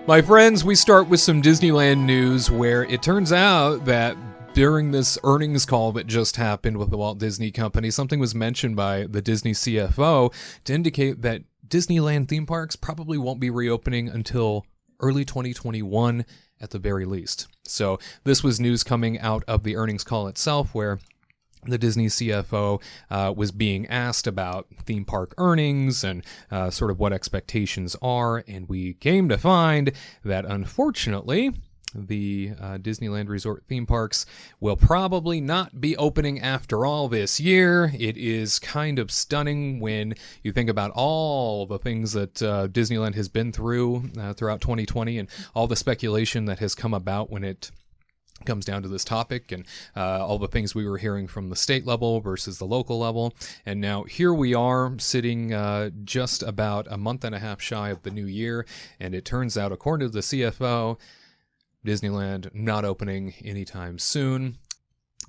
My friends, we start with some Disneyland news where it turns out that during this earnings call that just happened with the Walt Disney Company, something was mentioned by the Disney CFO to indicate that Disneyland theme parks probably won't be reopening until early 2021 at the very least. So this was news coming out of the earnings call itself where the Disney CFO was being asked about theme park earnings and sort of what expectations are, and we came to find that unfortunately the Disneyland Resort theme parks will probably not be opening after all this year. It is kind of stunning when you think about all the things that Disneyland has been through throughout 2020 and all the speculation that has come about when it comes down to this topic and all the things we were hearing from the state level versus the local level. And now here we are sitting just about a month and a half shy of the new year. And it turns out, according to the CFO, Disneyland not opening anytime soon.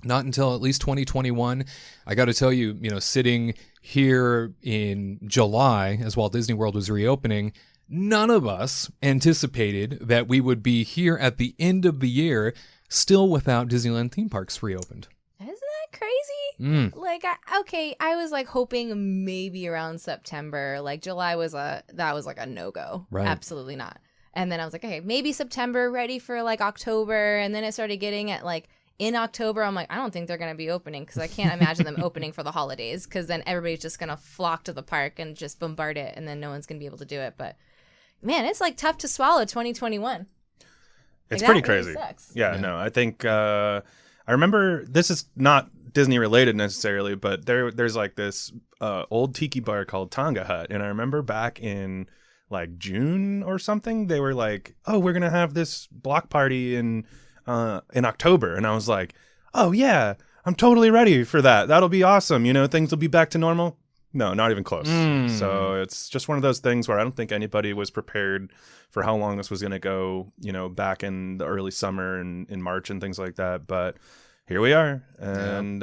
Not until at least 2021. I got to tell you, sitting here in July as Walt Disney World was reopening, none of us anticipated that we would be here at the end of the year still without Disneyland theme parks reopened. Isn't that crazy? I was hoping maybe around September. July was a no-go. Right. Absolutely not. And then I was like, okay, maybe September, ready for October. And then it started getting at in October, I'm like, I don't think they're going to be opening because I can't imagine them opening for the holidays because then everybody's just going to flock to the park and just bombard it and then no one's going to be able to do it. But man, it's tough to swallow 2021. It's pretty crazy. Really sucks. Yeah, no, I think I remember, this is not Disney related necessarily, but there's this old tiki bar called Tonga Hut. And I remember back in June or something, they were like, oh, we're going to have this block party in October. And I was like, oh yeah, I'm totally ready for that. That'll be awesome. Things will be back to normal. No, not even close. So it's just one of those things where I don't think anybody was prepared for how long this was going to go, back in the early summer and in March and things like that. But here we are, and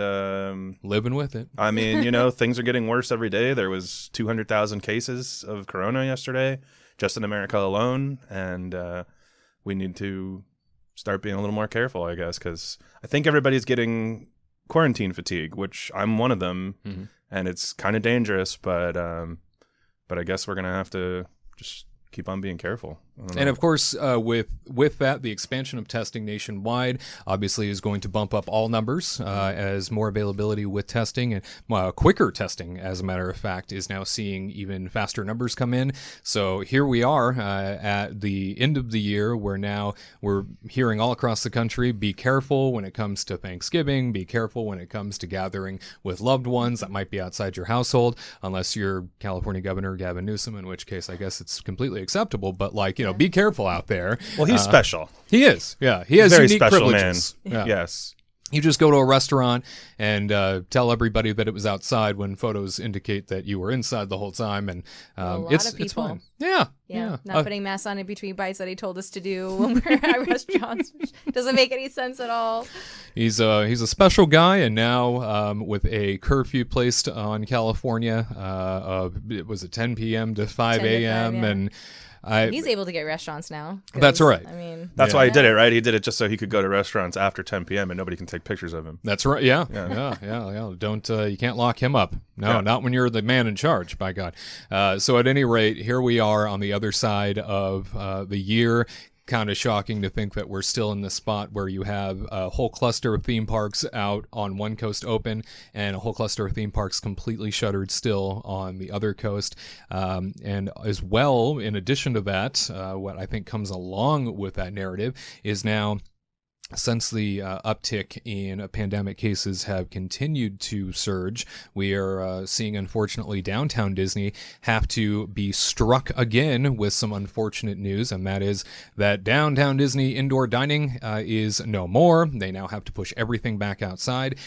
living with it. I mean, things are getting worse every day. There was 200,000 cases of corona yesterday, just in America alone, and we need to start being a little more careful, I guess, because I think everybody's getting quarantine fatigue, which I'm one of them, and it's kind of dangerous. But I guess we're gonna have to just keep on being careful. And of course, with that, the expansion of testing nationwide obviously is going to bump up all numbers as more availability with testing and quicker testing, as a matter of fact, is now seeing even faster numbers come in. So here we are at the end of the year where now we're hearing all across the country, be careful when it comes to Thanksgiving, be careful when it comes to gathering with loved ones that might be outside your household, unless you're California Governor Gavin Newsom, in which case I guess it's completely acceptable. But be careful out there. Well, he's special. He is. Yeah. He has very unique special privileges. Man. Yeah. Yes. You just go to a restaurant and tell everybody that it was outside when photos indicate that you were inside the whole time, and it's fine. Yeah. Not putting masks on in between bites that he told us to do when we're at restaurants. Doesn't make any sense at all. He's a special guy, and now with a curfew placed on California, it was at 10 p.m. to 5 a.m. and he's able to get restaurants now. That's right. I mean, that's why he did it, right? He did it just so he could go to restaurants after 10 p.m. and nobody can take pictures of him. That's right. Yeah. Don't you can't lock him up. No, not when you're the man in charge. By God. So at any rate, here we are on the other side of the year. Kind of shocking to think that we're still in the spot where you have a whole cluster of theme parks out on one coast open and a whole cluster of theme parks completely shuttered still on the other coast. And as well, in addition to that, what I think comes along with that narrative is now, since the uptick in pandemic cases have continued to surge, we are seeing, unfortunately, downtown Disney have to be struck again with some unfortunate news, and that is that downtown Disney indoor dining is no more. They now have to push everything back outside.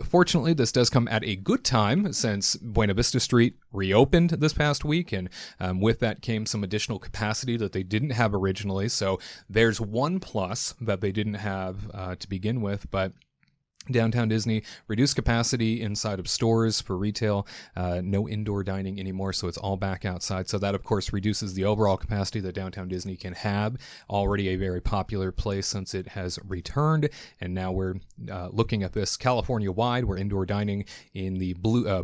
Fortunately, this does come at a good time since Buena Vista Street reopened this past week, and with that came some additional capacity that they didn't have originally. So there's one plus that they didn't have to begin with, but Downtown Disney reduced capacity inside of stores for retail, no indoor dining anymore, so it's all back outside. So that, of course, reduces the overall capacity that Downtown Disney can have. Already a very popular place since it has returned, and now we're looking at this California-wide, where indoor dining in the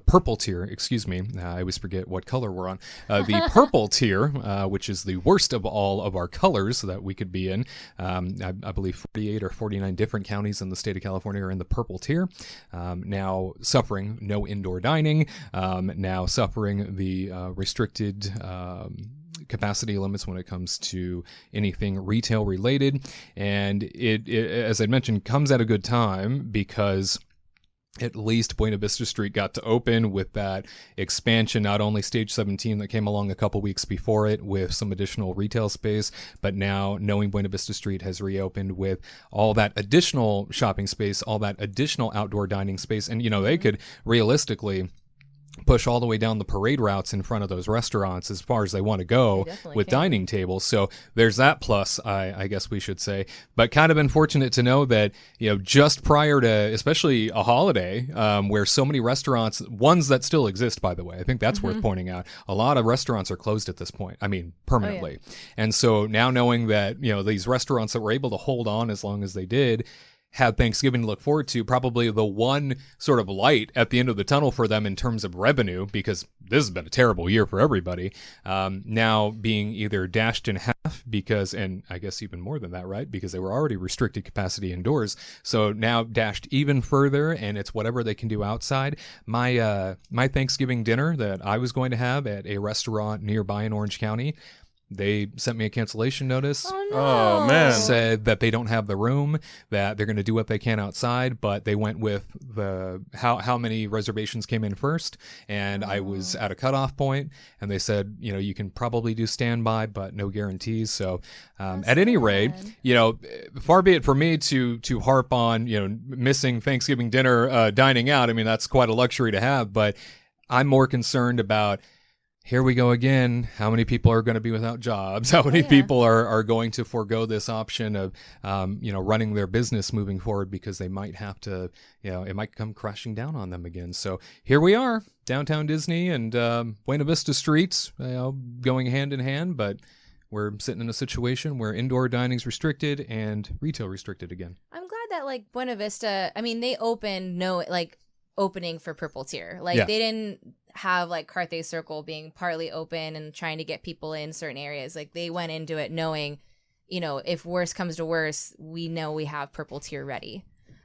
purple tier, excuse me, I always forget what color we're on, the purple tier, which is the worst of all of our colors that we could be in. I believe 48 or 49 different counties in the state of California are in the purple tier, now suffering no indoor dining, now suffering the restricted capacity limits when it comes to anything retail related. And it, as I mentioned, comes at a good time because at least Buena Vista Street got to open with that expansion, not only Stage 17 that came along a couple weeks before it with some additional retail space, but now knowing Buena Vista Street has reopened with all that additional shopping space, all that additional outdoor dining space. And, they could realistically push all the way down the parade routes in front of those restaurants as far as they want to go with dining tables. So there's that plus, I guess we should say. But kind of unfortunate to know that, just prior to, especially a holiday, where so many restaurants, ones that still exist, by the way, I think that's worth pointing out, a lot of restaurants are closed at this point. I mean, permanently. Oh, yeah. And so now knowing that, these restaurants that were able to hold on as long as they did, had Thanksgiving to look forward to, probably the one sort of light at the end of the tunnel for them in terms of revenue, because this has been a terrible year for everybody, now being either dashed in half because, and I guess even more than that, right? Because they were already restricted capacity indoors. So now dashed even further, and it's whatever they can do outside. My Thanksgiving dinner that I was going to have at a restaurant nearby in Orange County, they sent me a cancellation notice. Oh, no. Oh, man. Said that they don't have the room, that they're going to do what they can outside, but they went with the how many reservations came in first, and I was at a cutoff point, and they said, you can probably do standby, but no guarantees. So at any rate, far be it for me to harp on, missing Thanksgiving dinner dining out. I mean, that's quite a luxury to have, but I'm more concerned about, here we go again. How many people are going to be without jobs? How many people are going to forego this option of, running their business moving forward because they might have to, it might come crashing down on them again. So here we are, Downtown Disney and Buena Vista Street, going hand in hand, but we're sitting in a situation where indoor dining's restricted and retail restricted again. I'm glad that Buena Vista, I mean, they opened opening for purple tier. They didn't have Carthay Circle being partly open and trying to get people in certain areas. They went into it knowing, if worse comes to worse, we know we have purple tier ready.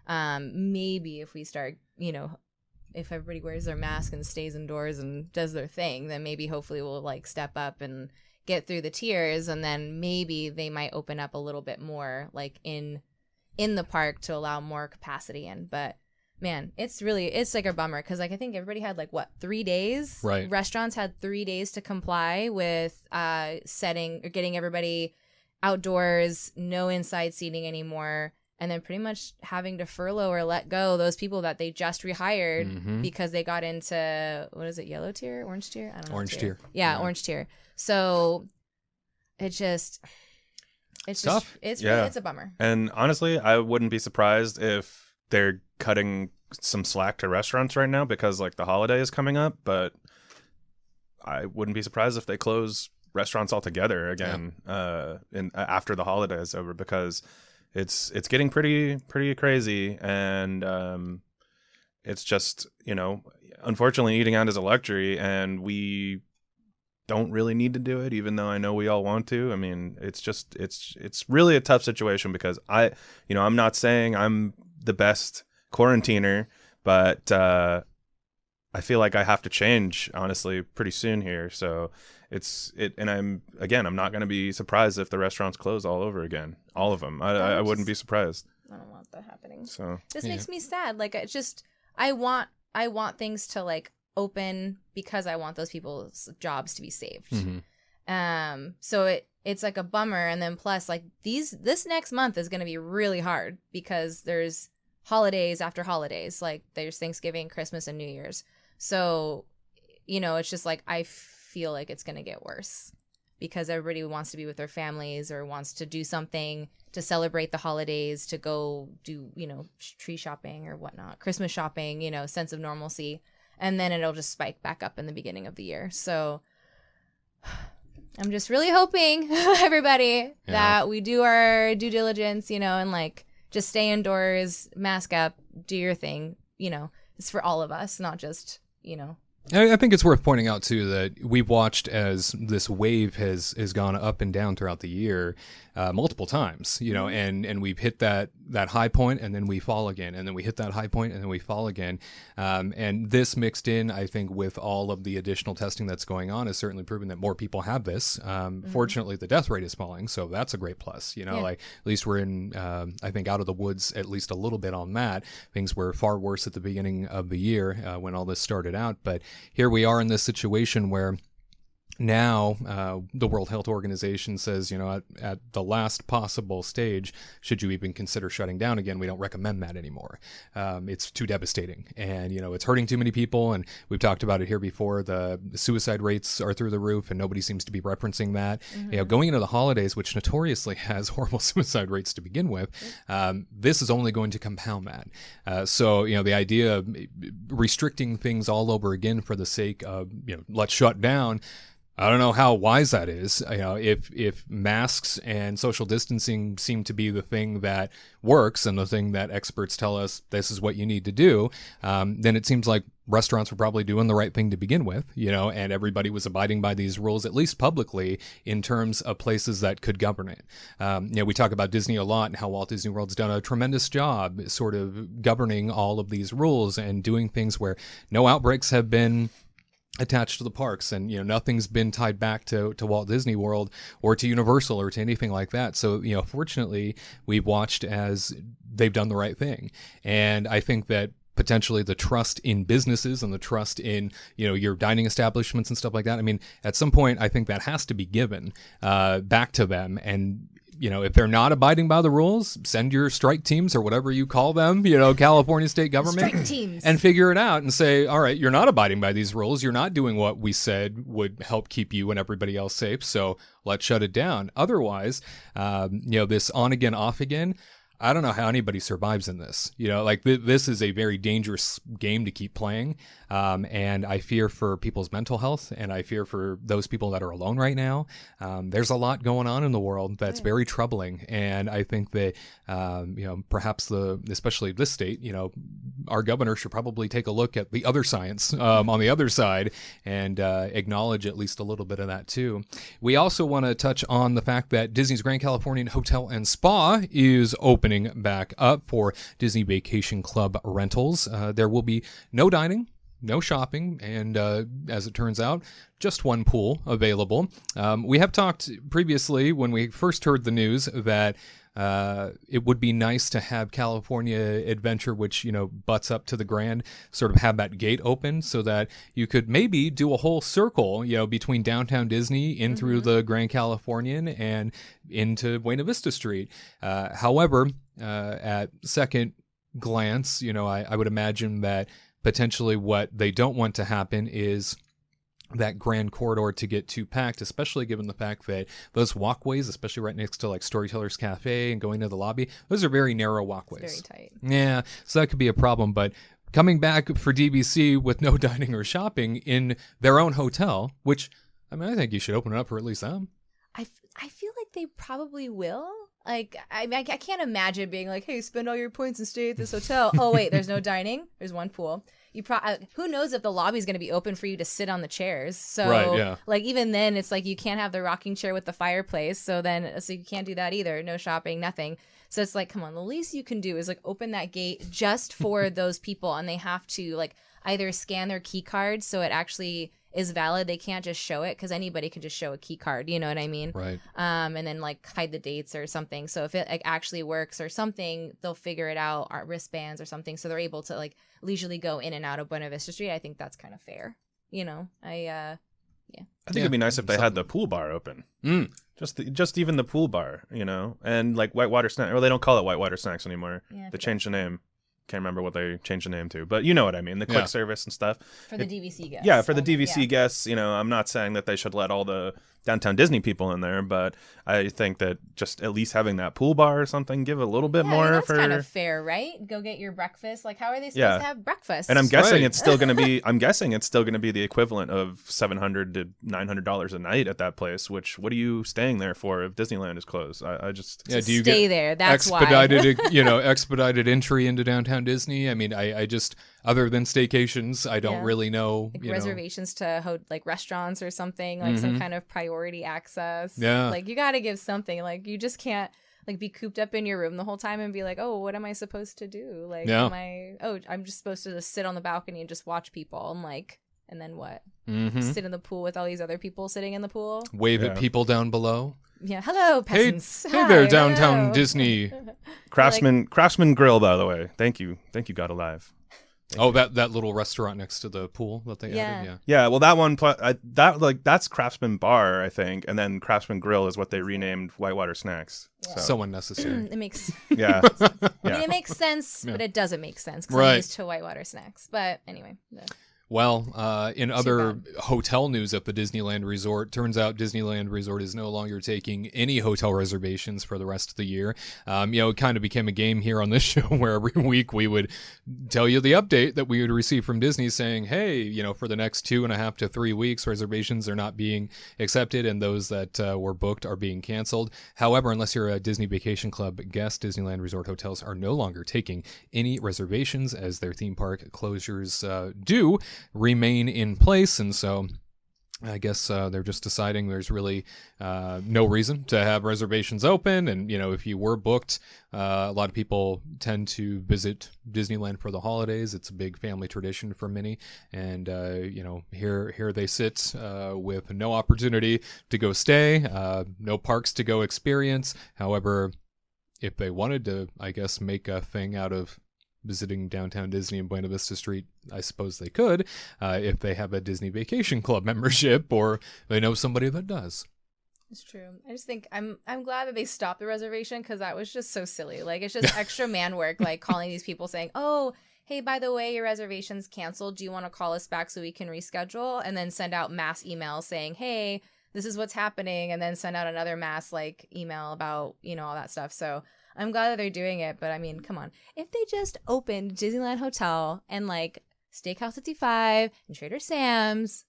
Maybe if we start, if everybody wears their mask and stays indoors and does their thing, then maybe hopefully we'll step up and get through the tiers, and then maybe they might open up a little bit more in the park to allow more capacity in. But man, it's a bummer because I think everybody had 3 days. Right. Restaurants had 3 days to comply with setting or getting everybody outdoors, no inside seating anymore, and then pretty much having to furlough or let go those people that they just rehired because they got into, what is it, yellow tier, orange tier? I don't know. Orange tier. Yeah, orange tier. So it's tough. It's a bummer. And honestly, I wouldn't be surprised if they're cutting some slack to restaurants right now because the holiday is coming up, but I wouldn't be surprised if they close restaurants altogether again after the holiday is over, because it's getting pretty crazy, and it's just, unfortunately eating out is a luxury, and we don't really need to do it, even though I know we all want to. I mean, it's really a tough situation because I'm not saying I'm the best quarantiner, but I feel like I have to change, honestly, pretty soon here. So and I'm not going to be surprised if the restaurants close all over again, all of them. I wouldn't be surprised. I don't want that happening. So this makes me sad. It's just, I want things to open because I want those people's jobs to be saved. So it's a bummer, and then plus this next month is going to be really hard because there's holidays after holidays. There's Thanksgiving, Christmas, and New Year's. So it's just I feel like it's going to get worse. because everybody wants to be with their families or wants to do something to celebrate the holidays, to go do, tree shopping or whatnot, Christmas shopping, sense of normalcy. And then it'll just spike back up in the beginning of the year. So I'm just really hoping, everybody, that we do our due diligence, and like just stay indoors, mask up, do your thing. It's for all of us, not just, I think it's worth pointing out, too, that we've watched as this wave has gone up and down throughout the year multiple times, and we've hit that high point and then we fall again, and then we hit that high point and then we fall again. And this mixed in, I think, with all of the additional testing that's going on has certainly proven that more people have this. Fortunately, the death rate is falling, so that's a great plus. Like at least we're in, I think, out of the woods at least a little bit on that. Things were far worse at the beginning of the year when all this started out, but here we are in this situation where now the World Health Organization says, at the last possible stage, should you even consider shutting down again, we don't recommend that anymore. It's too devastating, and it's hurting too many people, and we've talked about it here before. The suicide rates are through the roof, and nobody seems to be referencing that. Going into the holidays, which notoriously has horrible suicide rates to begin with, this is only going to compound that. So the idea of restricting things all over again for the sake of let's shut down, I don't know how wise that is. If masks and social distancing seem to be the thing that works and the thing that experts tell us this is what you need to do, then it seems like restaurants were probably doing the right thing to begin with, and everybody was abiding by these rules, at least publicly, in terms of places that could govern it. We talk about Disney a lot and how Walt Disney World's done a tremendous job sort of governing all of these rules and doing things where no outbreaks have been attached to the parks, and nothing's been tied back to Walt Disney World or to Universal or to anything like that. So fortunately, we've watched as they've done the right thing, and I think that potentially the trust in businesses and the trust in your dining establishments and stuff like that, I mean, at some point I think that has to be given back to them. And if they're not abiding by the rules, send your strike teams or whatever you call them, California state government, strike teams, and figure it out and say, all right, you're not abiding by these rules. You're not doing what we said would help keep you and everybody else safe. So let's shut it down. Otherwise, this on again, off again, I don't know how anybody survives in this. This is a very dangerous game to keep playing. And I fear for people's mental health, and I fear for those people that are alone right now. There's a lot going on in the world that's very troubling. And I think that, perhaps especially this state, our governor should probably take a look at the other science on the other side and acknowledge at least a little bit of that too. We also want to touch on the fact that Disney's Grand Californian Hotel and Spa is opening back up for Disney Vacation Club rentals. There will be no dining, no shopping, and as it turns out, just one pool available. We have talked previously when we first heard the news that it would be nice to have California Adventure, which, butts up to the Grand, sort of have that gate open so that you could maybe do a whole circle, between downtown Disney in through the Grand Californian and into Buena Vista Street. However, at second glance, I would imagine that potentially what they don't want to happen is that grand corridor to get too packed, especially given the fact that those walkways, especially right next to like Storytellers Cafe and going to the lobby, those are very narrow walkways. It's very tight. Yeah, so that could be a problem. But coming back for DVC with no dining or shopping in their own hotel, which, I mean, I think you should open it up for at least them. I feel like they probably will. Like, I can't imagine being like, hey, spend all your points and stay at this hotel. Oh, wait, there's no dining. There's one pool. Who knows if the lobby's going to be open for you to sit on the chairs. So, right, yeah. Like, even then, it's like you can't have the rocking chair with the fireplace. So you can't do that either. No shopping, nothing. So it's like, come on, the least you can do is like open that gate just for those people. And they have to like either scan their key card so it actually is valid. They can't just show it because anybody can just show a key card. You know what I mean? Right. And then like hide the dates or something. So if it like actually works or something, they'll figure it out. Our wristbands or something. So they're able to like leisurely go in and out of Buena Vista Street. I think that's kind of fair. I think it'd be nice if they had the pool bar open. Just even the pool bar, and like whitewater snacks. Or they don't call it whitewater snacks anymore. Yeah, they changed the name. Can't remember what they changed the name to, but you know what I mean. The quick service and stuff for the DVC guests. Yeah, for the DVC guests. I'm not saying that they should let all the downtown Disney people in there, but I think that just at least having that pool bar or something, give a little bit more that's for kind of fair, right? Go get your breakfast. Like, how are they supposed Yeah. to have breakfast? And I'm guessing Right. it's still going to be. I'm guessing it's still going to be the equivalent of $700 to $900 a night at that place. Which, what are you staying there for if Disneyland is closed? I just Yeah, do you stay get there. That's expedited, expedited entry into downtown Disney? I mean, I just, other than staycations, I don't Yeah. really know. like reservations to like restaurants or something, like some kind of priority access. Yeah. Like you got to give something. Like you just can't like be cooped up in your room the whole time and be like, oh, what am I supposed to do? Like, Yeah. I'm just supposed to just sit on the balcony and just watch people. I'm like, and then what? Mhm. Sit in the pool with all these other people sitting in the pool. Wave Yeah. at people down below. Yeah. Hello, Hey, peasants. hey there, Hi, downtown hello. Disney. Craftsman Grill, by the way. Thank you, God alive. Oh, that little restaurant next to the pool that they Yeah. added. Yeah. Yeah, well, that one, that's Craftsman Bar, I think, and then Craftsman Grill is what they renamed Whitewater Snacks. So unnecessary. It makes Yeah, I yeah. mean, it makes sense, but it doesn't make sense because Right. I'm used to Whitewater Snacks. But anyway, Well, in other hotel news at the Disneyland Resort, turns out Disneyland Resort is no longer taking any hotel reservations for the rest of the year. It kind of became a game here on this show where every week we would tell you the update that we would receive from Disney saying, hey, for the next 2.5 to 3 weeks, reservations are not being accepted and those that were booked are being canceled. However, unless you're a Disney Vacation Club guest, Disneyland Resort hotels are no longer taking any reservations as their theme park closures do remain in place, and so I guess they're just deciding there's really no reason to have reservations open. And if you were booked, a lot of people tend to visit Disneyland for the holidays. It's a big family tradition for many, and here they sit with no opportunity to go stay, no parks to go experience. However, if they wanted to, I guess, make a thing out of visiting downtown Disney and Buena Vista Street, I suppose they could, if they have a Disney Vacation Club membership or they know somebody that does. it's true. I just think I'm glad that they stopped the reservation because that was just so silly. Like it's just extra man work, like calling these people saying, oh, hey, by the way, your reservation's canceled. Do you want to call us back so we can reschedule? And then send out mass emails saying, hey, this is what's happening. And then send out another mass email about, all that stuff. So I'm glad that they're doing it, but I mean, come on. If they just opened Disneyland Hotel and Steakhouse 55 and Trader Sam's,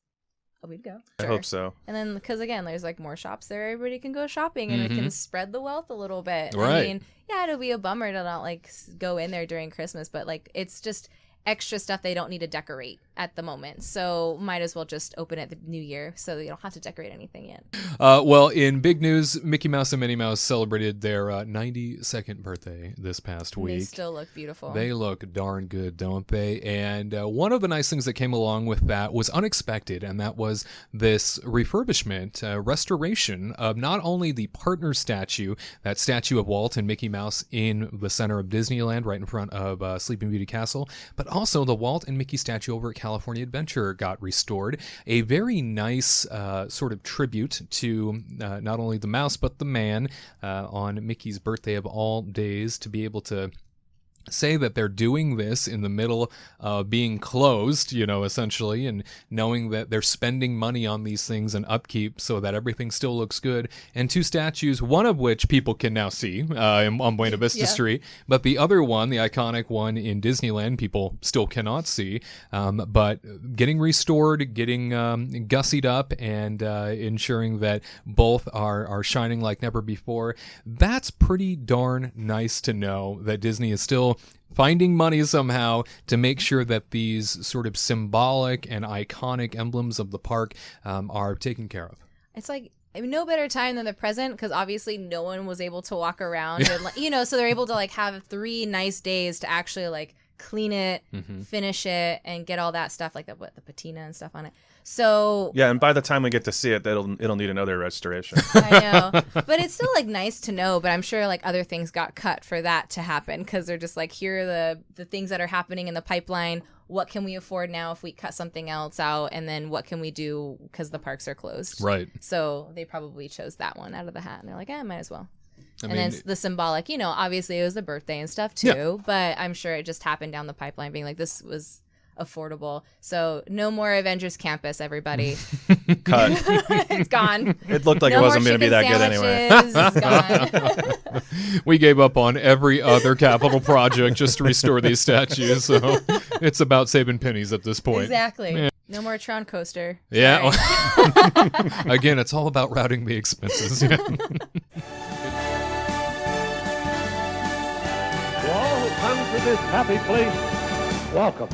we'd go. I hope so. And then, because again, there's more shops there, everybody can go shopping and it can spread the wealth a little bit. Right. I mean, yeah, it'll be a bummer to not go in there during Christmas, but it's just extra stuff they don't need to decorate at the moment. So might as well just open it the new year so you don't have to decorate anything yet. Well, in big news, Mickey Mouse and Minnie Mouse celebrated their 92nd birthday this past week. They still look beautiful. They look darn good, don't they? And one of the nice things that came along with that was unexpected, and that was this refurbishment, restoration of not only the partner statue, that statue of Walt and Mickey Mouse in the center of Disneyland, right in front of Sleeping Beauty Castle, but also the Walt and Mickey statue over at California Adventure got restored. A very nice sort of tribute to not only the mouse, but the man on Mickey's birthday of all days, to be able to say that they're doing this in the middle of being closed, essentially, and knowing that they're spending money on these things and upkeep so that everything still looks good. And two statues, one of which people can now see on Buena Vista Street, but the other one, the iconic one in Disneyland, people still cannot see. But getting restored, getting gussied up, and ensuring that both are shining like never before. That's pretty darn nice to know that Disney is still finding money somehow to make sure that these sort of symbolic and iconic emblems of the park are taken care of. It's no better time than the present, because obviously no one was able to walk around and so they're able to have 3 nice days to actually clean it, finish it, and get all that stuff, the patina and stuff on it. So yeah, and by the time we get to see it, it'll need another restoration. I know, but it's still nice to know. But I'm sure other things got cut for that to happen, because they're just here are the things that are happening in the pipeline. What can we afford now if we cut something else out, and then what can we do because the parks are closed? Right. So they probably chose that one out of the hat, and they're like, might as well. I and mean, then the symbolic, obviously it was the birthday and stuff too, but I'm sure it just happened down the pipeline being this was affordable. So no more Avengers Campus, everybody. Cut. It's gone. It looked like No it more wasn't going to be that chicken good anyway. sandwiches. It's gone. We gave up on every other capital project just to restore these statues. So it's about saving pennies at this point. Exactly. Yeah. No more Tron coaster. Yeah. Sorry. Again, it's all about routing the expenses. To all who come to this happy place, welcome.